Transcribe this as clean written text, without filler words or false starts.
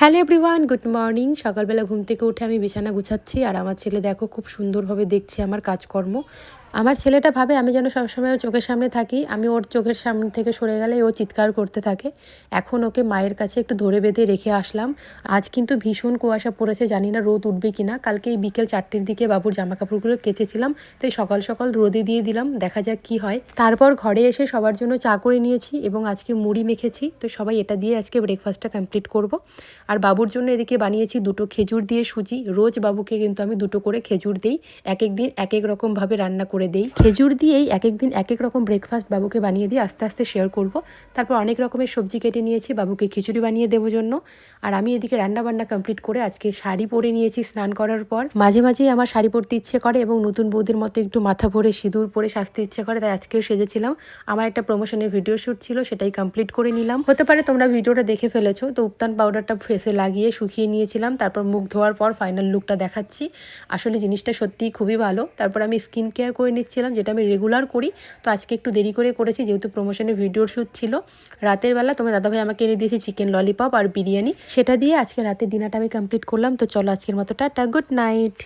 Hello everyone, good morning. সকালবেলা ঘুম থেকে উঠে আমি বিছানা গুছাচ্ছি আর আমার ছেলে দেখো খুব সুন্দরভাবে দেখছে আমার কাজকর্ম। আমার ছেলেটা ভাবে আমি যেন সবসময় ওর চোখের সামনে থাকি, আমি ওর চোখের সামনে থেকে সরে গেলে ও চিৎকার করতে থাকে। এখন ওকে মায়ের কাছে একটু ধরে বেঁধে রেখে আসলাম। আজ কিন্তু ভীষণ কুয়াশা পড়েছে, জানি না রোদ উঠবে কিনা। কালকে এই বিকেল 4টের দিকে বাবুর জামা কাপড়গুলো কেচেছিলাম, তাই সকাল সকাল রোদে দিয়ে দিলাম, দেখা যাক কি হয়। তারপর ঘরে এসে সবার জন্য চা করে নিয়েছি এবং আজকে মুড়ি মেখেছি, তো সবাই এটা দিয়ে আজকে ব্রেকফাস্টটা কমপ্লিট করব। আর বাবুর জন্য এদিকে বানিয়েছি দুটো খেজুর দিয়ে সুজি। রোজ বাবুকে কিন্তু আমি দুটো করে খেজুর দিই, এক এক দিন এক এক রকমভাবে রান্না করে দেই। খেজুর দিয়েই এক এক দিন এক এক রকম ব্রেকফাস্ট বাবুকে বানিয়ে দিই, আস্তে আস্তে শেয়ার করব। তারপর অনেক রকমের সবজি কেটে নিয়েছি বাবুকে খিচুড়ি বানিয়ে দেবো জন্য। আর আমি এদিকে রান্না বান্না কমপ্লিট করে আজকে শাড়ি পরে নিয়েছি স্নান করার পর। মাঝে মাঝেই আমার শাড়ি পরতে ইচ্ছে করে এবং নতুন বৌদির মতো একটু মাথা ভরে সিঁদুর পরে সাজতে ইচ্ছে করে, তাই আজকেও সেজেছিলাম। আমার একটা প্রমোশনের ভিডিও শ্যুট ছিল, সেটাই কমপ্লিট করে নিলাম। হতে পারে তোমরা ভিডিওটা দেখে ফেলেছো। তো উপটান পাউডারটা ফেসে লাগিয়ে শুকিয়ে নিয়েছিলাম, তারপর মুখ ধোয়ার পর ফাইনাল লুকটা দেখাচ্ছি। আসলে জিনিসটা সত্যিই খুবই ভালো। তারপর আমি স্কিন কেয়ার করে নিচ্ছিলাম, যেটা আমি রেগুলার করি। তো আজকে একটু দেরি করে করেছি যেহেতু প্রমোশনের ভিডিওর শ্যুট ছিল। রাতের বেলা তোমার দাদাভাই আমাকে এনে দিয়েছে চিকেন ললিপপ আর বিরিয়ানি, সেটা দিয়ে আজকে রাতের ডিনারটা আমি কমপ্লিট করলাম। তো চলো আজকের মতো টাটা, গুড নাইট।